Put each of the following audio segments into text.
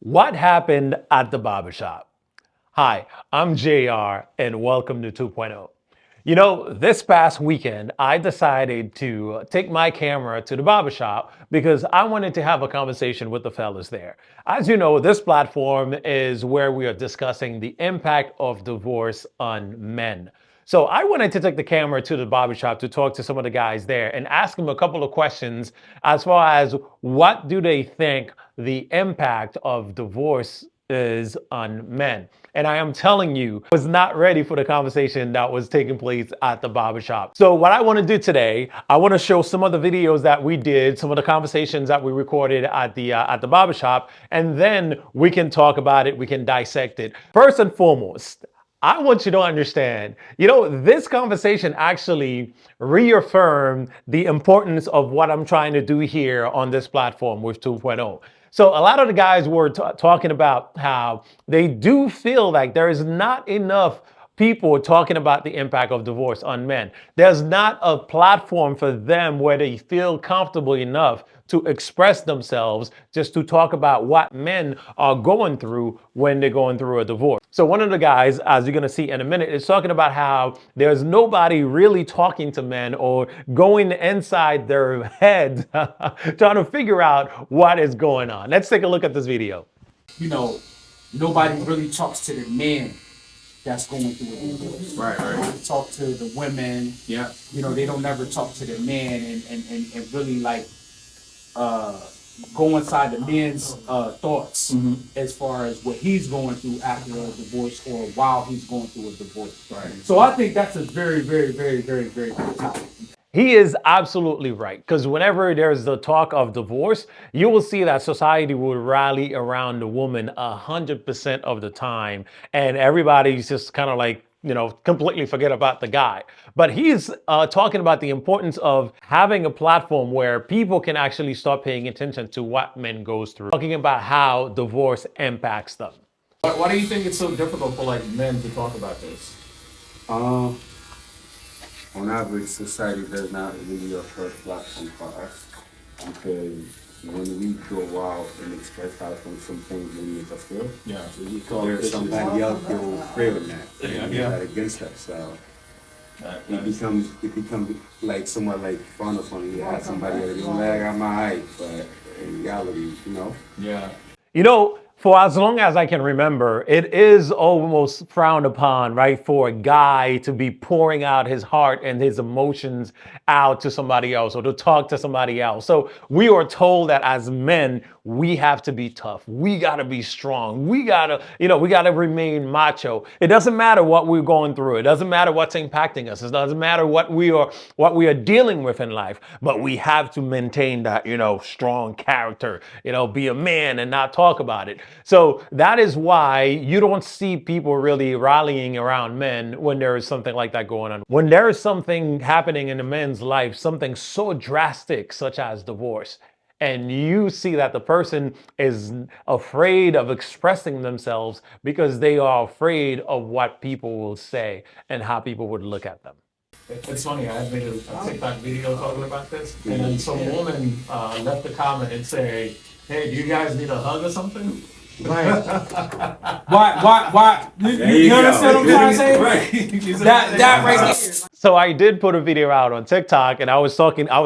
What happened at the barbershop? Hi, I'm JR and welcome to 2.0. This past weekend, I decided to take my camera to the barbershop because I wanted to have a conversation with the fellas there. As you know, this platform is where we are discussing the impact of divorce on men. So I wanted to take the camera to the barbershop to talk to some of the guys there and ask them a couple of questions as far as what do they think the impact of divorce is on men. And I am telling you, I was not ready for the conversation that was taking place at the barbershop. So what I want to do today, I want to show some of the videos that we did, some of the conversations that we recorded at the barbershop, and then we can talk about it, we can dissect it. First and foremost, I want you to understand, this conversation actually reaffirmed the importance of what I'm trying to do here on this platform with 2.0. So a lot of the guys were talking about how they do feel like there is not enough people talking about the impact of divorce on men. There's not a platform for them where they feel comfortable enough to express themselves, just to talk about what men are going through when they're going through a divorce. So one of the guys, as you're gonna see in a minute, is talking about how there's nobody really talking to men or going inside their heads trying to figure out what is going on. Let's take a look at this video. you know, Nobody really talks to the man that's going through a divorce. Right. They talk to the women. Yeah. They don't never talk to the man and really uh, go inside the man's thoughts as far as what he's going through after a divorce or while he's going through a divorce. Right. So I think that's a very, very, very, very, very good topic. He is absolutely right. Because whenever there's the talk of divorce, you will see that society will rally around the woman 100% of the time. And everybody's just kind of like, completely forget about the guy. But he's talking about the importance of having a platform where people can actually start paying attention to what men goes through. Talking about how divorce impacts them. Why do you think it's so difficult for men to talk about this? Um, on average, society does not really offer a platform for us because when we go out and express ourselves, some things we need to feel. Yeah. There's somebody else that will feel that and Yeah. that against us. So That it is- becomes like somewhat like frowned upon. You have somebody that don't lag on my height, but in reality, Yeah. For as long as I can remember, it is almost frowned upon, right, for a guy to be pouring out his heart and his emotions out to somebody else or to talk to somebody else. So we are told that as men, we have to be tough. We got to be strong. We got to remain macho. It doesn't matter what we're going through. It doesn't matter what's impacting us. It doesn't matter what we are dealing with in life, but we have to maintain that, strong character, be a man and not talk about it. So that is why you don't see people really rallying around men when there is something like that going on. When there is something happening in a man's life, something so drastic, such as divorce, and you see that the person is afraid of expressing themselves because they are afraid of what people will say and how people would look at them. It's funny. I made a TikTok video talking about this, and then some woman left a comment and say, "Hey, do you guys need a hug or something?" Right. Why? You understand what I'm trying to say? Right. That right there. So I did put a video out on TikTok and I was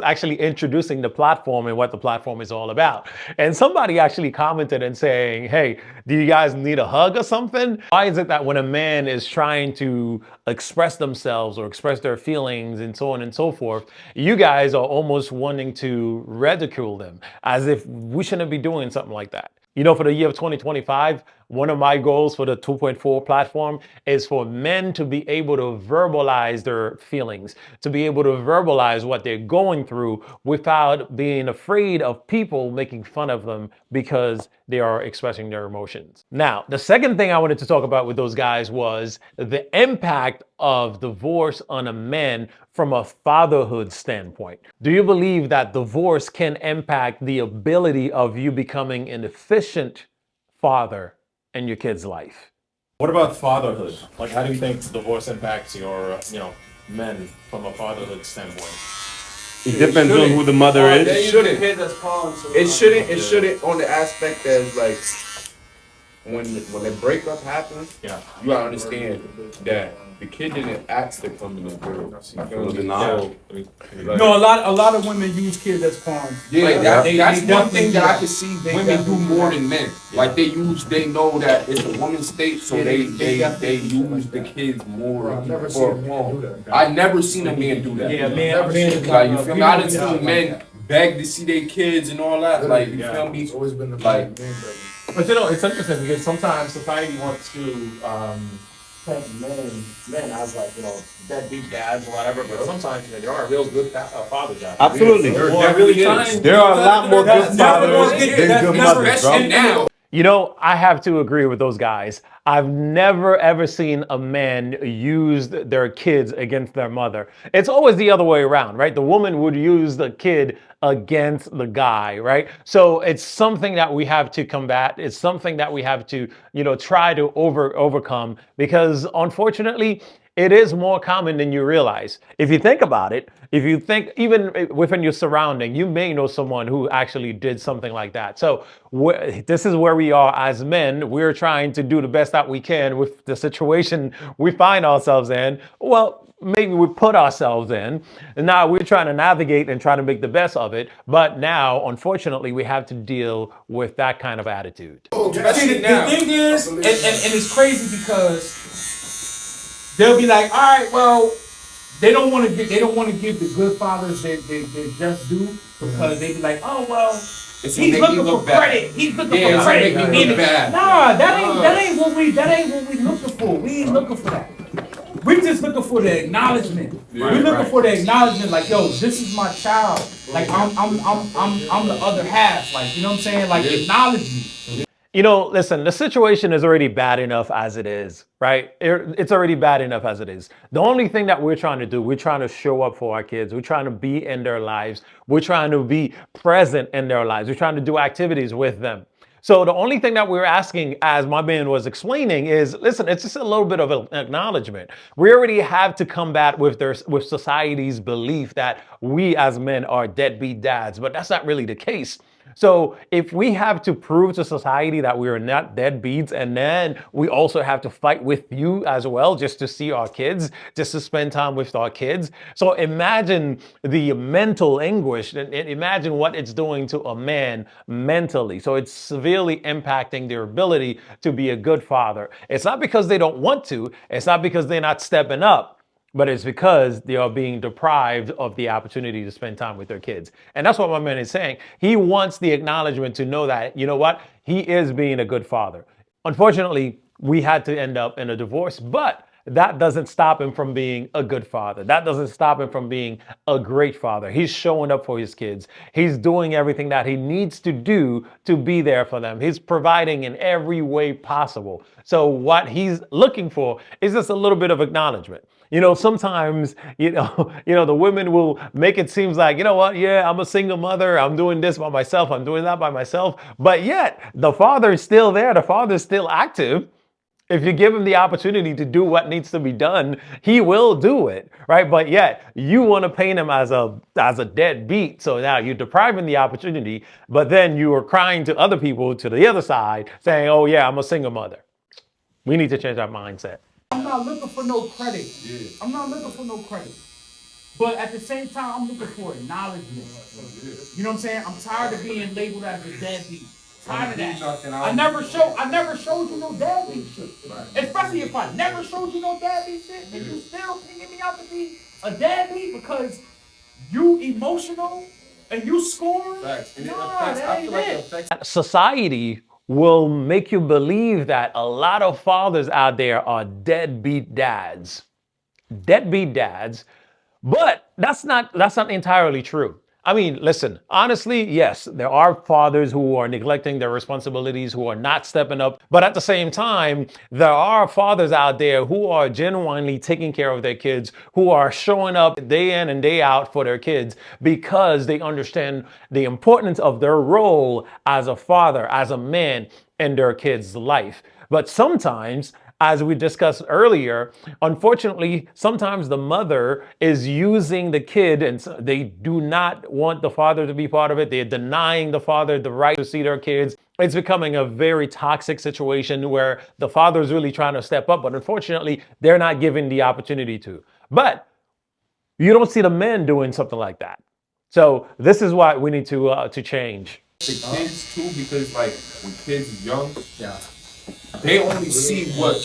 actually introducing the platform and what the platform is all about. And somebody actually commented and saying, "Hey, do you guys need a hug or something?" Why is it that when a man is trying to express themselves or express their feelings and so on and so forth, you guys are almost wanting to ridicule them as if we shouldn't be doing something like that? For the year of 2025, one of my goals for the 2.4 platform is for men to be able to verbalize their feelings, to be able to verbalize what they're going through without being afraid of people making fun of them because they are expressing their emotions. Now, the second thing I wanted to talk about with those guys was the impact of divorce on a man from a fatherhood standpoint. Do you believe that divorce can impact the ability of you becoming an efficient father in your kid's life? What about fatherhood? How do you think divorce impacts your, men from a fatherhood standpoint? it depends on who the mother is. It shouldn't on the aspect of when the breakup happens, Yeah. you gotta understand that the kid didn't ask to come in the world. You feel me? So, like, No, a lot of women use kids as pawns. yeah, Like, that's they one thing that I definitely can see They women do definitely more do. than men. Like they know that it's a woman's state, so Yeah, they they definitely do use like the that. kids more. I've never for seen a a man pawn. do that. I never seen a man do that. Yeah, man, is Like you feel me? I done yeah, seen men beg to see their kids and all that. Like you feel me? It's always been the Like- man. But it's interesting because sometimes society wants to paint men as like, deadbeat dads or whatever, but sometimes there are real good fathers out there. Absolutely. They're really trying. There are a lot more good That's never fathers gonna get- than that's good never- mothers, bro. Especially now. I have to agree with those guys. I've never ever seen a man use their kids against their mother. It's always the other way around, right? The woman would use the kid against the guy, right? So it's something that we have to combat. It's something that we have to, try to overcome because unfortunately, it is more common than you realize. If you think about it, if you think even within your surrounding, you may know someone who actually did something like that. So this is where we are as men. We're trying to do the best that we can with the situation we find ourselves in. Well, maybe we put ourselves in. And now we're trying to navigate and try to make the best of it. But now, unfortunately, we have to deal with that kind of attitude. See, Especially the now. thing is, and it's crazy because they'll be like, all right, well, they don't want to give the good fathers they just do because they be like, oh well, It's he's make looking you for look bad. credit. He's looking Yeah, for it's credit. make me look bad. Nah, that ain't what we looking for. We ain't looking for that. We just looking for the acknowledgement. We're looking for the acknowledgement, like, yo, this is my child. Like I'm the other half. Like, you know what I'm saying? Like, acknowledge me. Listen, the situation is already bad enough as it is, right? It's already bad enough as it is. The only thing that we're trying to do, we're trying to show up for our kids. We're trying to be in their lives. We're trying to be present in their lives. We're trying to do activities with them. So the only thing that we're asking, as my man was explaining, is listen, it's just a little bit of an acknowledgement. We already have to combat with society's belief that we as men are deadbeat dads, but that's not really the case. So if we have to prove to society that we are not deadbeats, and then we also have to fight with you as well just to see our kids, just to spend time with our kids. So imagine the mental anguish and imagine what it's doing to a man mentally. So it's severely impacting their ability to be a good father. It's not because they don't want to, it's not because they're not stepping up, but it's because they are being deprived of the opportunity to spend time with their kids. And that's what my man is saying. He wants the acknowledgement to know that, you know what, he is being a good father. Unfortunately, we had to end up in a divorce, but that doesn't stop him from being a good father. That doesn't stop him from being a great father. He's showing up for his kids. He's doing everything that he needs to do to be there for them. He's providing in every way possible. So what he's looking for is just a little bit of acknowledgement. Sometimes, the women will make it seem like, yeah, I'm a single mother. I'm doing this by myself. I'm doing that by myself. But yet the father is still there. The father is still active. If you give him the opportunity to do what needs to be done, he will do it, right? But yet you want to paint him as a deadbeat. So now you're depriving the opportunity, but then you are crying to other people to the other side saying, oh yeah, I'm a single mother. We need to change our mindset. I'm not looking for no credit. I'm not looking for no credit. But at the same time, I'm looking for acknowledgement. You know what I'm saying? I'm tired of being labeled as a deadbeat. Tired of that. I never showed you no deadbeat shit. Especially if I never showed you no deadbeat shit, and you still picking me out to be a deadbeat because you emotional and you scorn. Nah, that ain't it. Society will make you believe that a lot of fathers out there are deadbeat dads. Deadbeat dads. But that's not entirely true. I mean, listen, honestly, yes, there are fathers who are neglecting their responsibilities, who are not stepping up. But at the same time, there are fathers out there who are genuinely taking care of their kids, who are showing up day in and day out for their kids because they understand the importance of their role as a father, as a man in their kids' life. But sometimes as we discussed earlier, unfortunately, sometimes the mother is using the kid and they do not want the father to be part of it. They're denying the father the right to see their kids. It's becoming a very toxic situation where the father is really trying to step up, but unfortunately, they're not given the opportunity to. But you don't see the men doing something like that. So this is why we need to change. The kids too, because like when kids is young, they only see what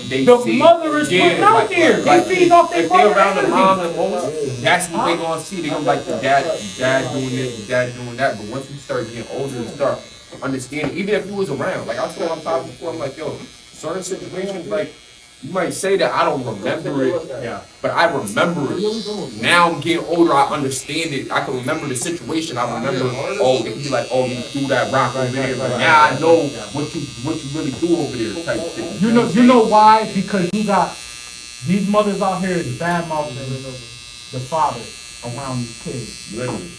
they The see. mother is putting out there. They feeding off their if they around the mother mom energy. and most, that's what they gonna see. They gonna like the dad doing this, the dad doing that. But once you start getting older and start understanding, even if you was around, like I told on top before, I'm like, yo, certain situations, like you might say that I don't remember it, but I remember it. Now I'm getting older, I understand it. I can remember the situation. I remember, oh, it could be like, oh, you threw that rock over there. But now I know what you really do over there, type of thing. You know why? Because you got these mothers out here is bad mouthing the father around these kids. Literally.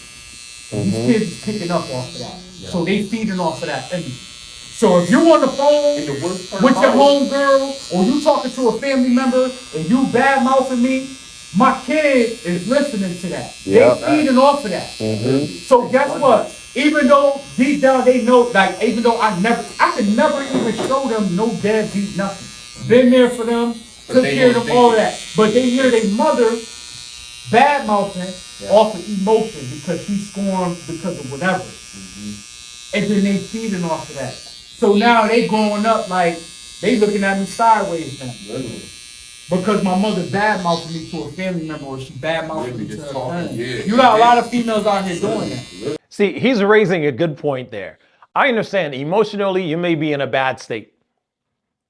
These kids is picking up off of that. So they feeding off of that energy. So if you on the phone with your homegirl or you talking to a family member and you bad mouthing me, my kid is listening to that. They feeding off of that. So guess what? Even though deep down they know, like even though I could never even show them no deadbeat nothing. Been there for them, took care of them, all of that. But they hear their mother bad mouthing off of emotion because she scorned because of whatever. And then they feeding off of that. So now they growing up like they looking at me sideways now. Because my mother badmouthing me to a family member or she badmouthing me to a friend. You got a lot of females out here doing that. See, he's raising a good point there. I understand emotionally you may be in a bad state,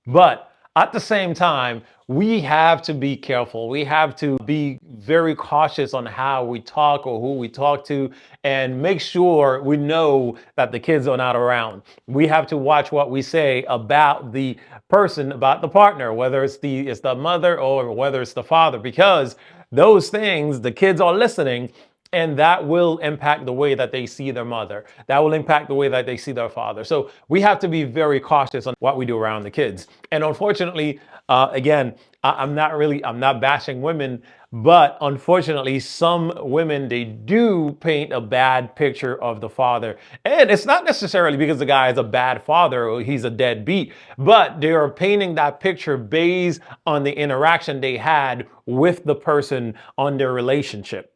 but at the same time, we have to be careful. We have to be very cautious on how we talk or who we talk to and make sure we know that the kids are not around. We have to watch what we say about the person, about the partner, whether it's the mother or whether it's the father, because those things, the kids are listening. And that will impact the way that they see their mother. That will impact the way that they see their father. So we have to be very cautious on what we do around the kids. And unfortunately, again, I'm not bashing women, but unfortunately, some women, they do paint a bad picture of the father. And it's not necessarily because the guy is a bad father or he's a deadbeat, but they are painting that picture based on the interaction they had with the person on their relationship.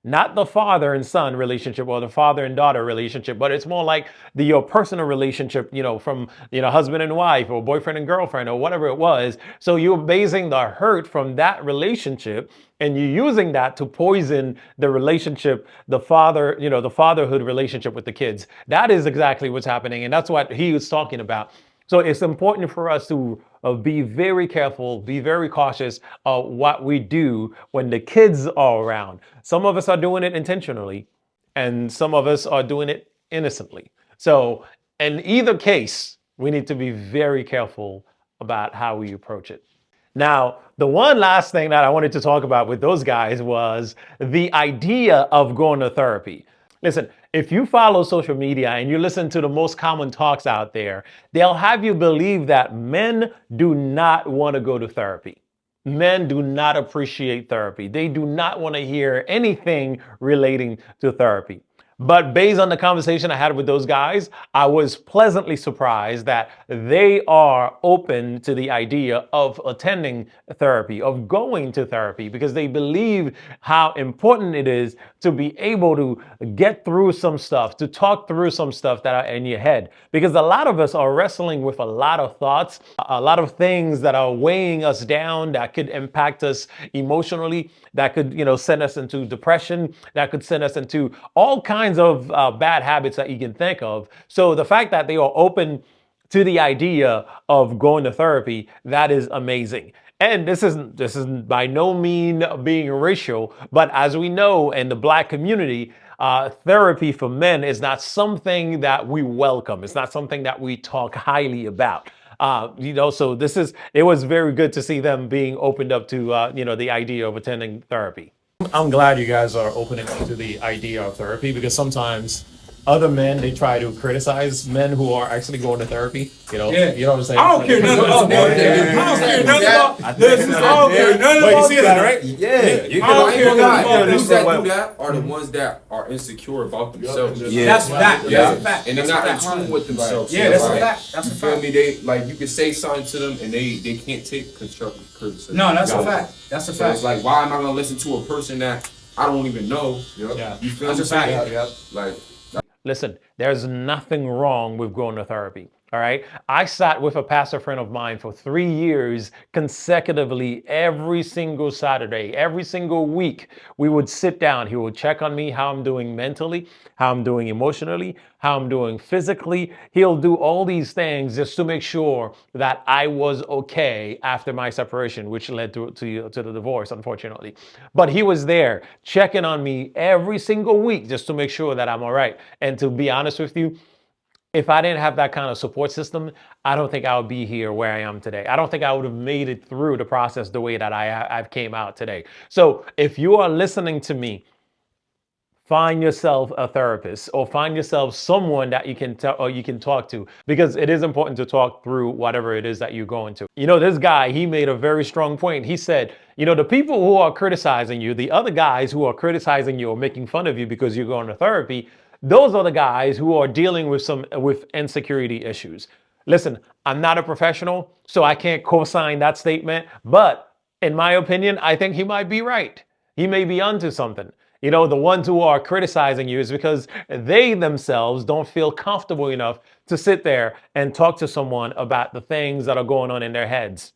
Not the father and son relationship or the father and daughter relationship, but it's more like your personal relationship, from, husband and wife or boyfriend and girlfriend or whatever it was. So you're basing the hurt from that relationship and you're using that to poison the relationship, the fatherhood relationship with the kids. That is exactly what's happening. And that's what he was talking about. So it's important for us to be very careful, be very cautious of what we do when the kids are around. Some of us are doing it intentionally, and some of us are doing it innocently. So in either case, we need to be very careful about how we approach it. Now, the one last thing that I wanted to talk about with those guys was the idea of going to therapy. Listen, if you follow social media and you listen to the most common talks out there, they'll have you believe that men do not want to go to therapy. Men do not appreciate therapy. They do not want to hear anything relating to therapy. But based on the conversation I had with those guys, I was pleasantly surprised that they are open to the idea of attending therapy, of going to therapy, because they believe how important it is to be able to get through some stuff, to talk through some stuff that are in your head. Because a lot of us are wrestling with a lot of thoughts, a lot of things that are weighing us down, that could impact us emotionally, that could, send us into depression, that could send us into all kinds of bad habits that you can think of. So the fact that they are open to the idea of going to therapy, that is amazing. And this is by no mean being racial, but as we know in the Black community, therapy for men is not something that we welcome. It's not something that we talk highly about. So it was very good to see them being opened up to, the idea of attending therapy. I'm glad you guys are opening up to the idea of therapy because sometimes other men, they try to criticize men who are actually going to therapy. You know, Yeah. you know what I'm saying? I don't care nothing about that. I don't care nothing about this. I don't care nothing But you about see that, right? Yeah, you I don't ain't care gonna lie. about The ones them. that do that are the ones that are insecure about themselves. That's a fact. Yeah, That's a fact. and they're not in tune with themselves. Yeah, that's a Like, fact. That's a you feel fact. me? They like you can say something to them and they can't take constructive criticism. No, that's a Got it. fact. That's a So it's fact. like, why am I gonna listen to a person that I don't even know? Yeah. You feel That's me? a fact. Yep. Like, Listen, there's nothing wrong with going to therapy. All right. I sat with a pastor friend of mine for 3 years consecutively every single Saturday, every single week. We would sit down. He would check on me, how I'm doing mentally, how I'm doing emotionally, how I'm doing physically. He'll do all these things just to make sure that I was okay after my separation, which led to the divorce, unfortunately. But he was there checking on me every single week just to make sure that I'm all right. And to be honest with you, if I didn't have that kind of support system, I don't think I would be here where I am today. I don't think I would have made it through the process the way that I've came out today. So if you are listening to me, find yourself a therapist or find yourself someone that you can tell or you can talk to, because it is important to talk through whatever it is that you're going to. You know, this guy, he made a very strong point. He said, you know, the people who are criticizing you, the other guys who are criticizing you or making fun of you because you're going to therapy, those are the guys who are dealing with insecurity issues. Listen, I'm not a professional, so I can't co-sign that statement, but in my opinion, I think he might be right. He may be onto something. You know, the ones who are criticizing you is because they themselves don't feel comfortable enough to sit there and talk to someone about the things that are going on in their heads,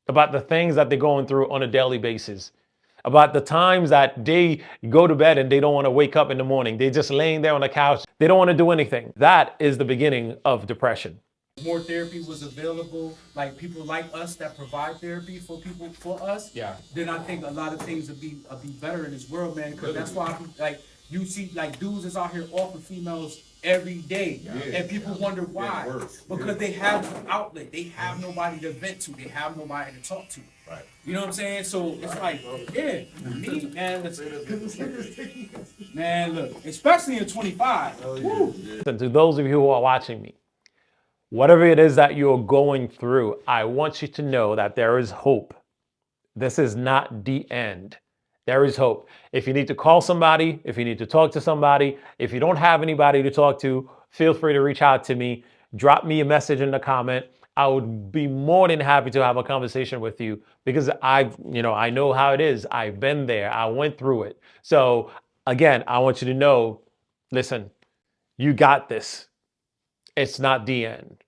about the things that they're going through on a daily basis, about the times that they go to bed and they don't want to wake up in the morning. They're just laying there on the couch. They don't want to do anything. That is the beginning of depression. More therapy was available, like people like us that provide therapy for people for us, then I think a lot of things would be better in this world, man. Because that's why like you see like dudes is out here offering females every day, and people wonder why. Because they have no outlet, they have nobody to vent to, they have nobody to talk to. Right. You know what I'm saying? So it's like, yeah, me, man. Man, look, especially in 25. Woo. And to those of you who are watching me, whatever it is that you're going through, I want you to know that there is hope. This is not the end. There is hope. If you need to call somebody, if you need to talk to somebody, if you don't have anybody to talk to, feel free to reach out to me. Drop me a message in the comment. I would be more than happy to have a conversation with you because I know how it is. I've been there. I went through it. So again, I want you to know, listen, you got this. It's not the end.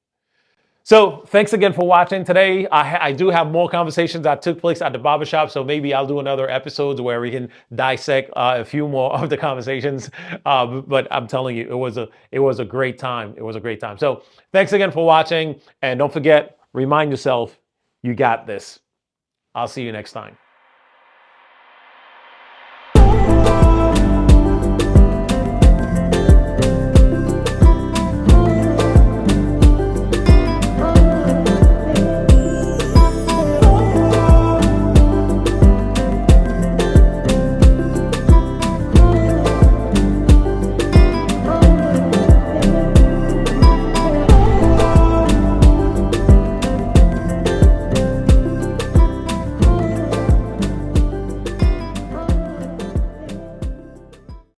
So thanks again for watching today. I do have more conversations that took place at the barbershop, so maybe I'll do another episode where we can dissect a few more of the conversations. But I'm telling you, it was a great time. It was a great time. So thanks again for watching, and don't forget, remind yourself, you got this. I'll see you next time.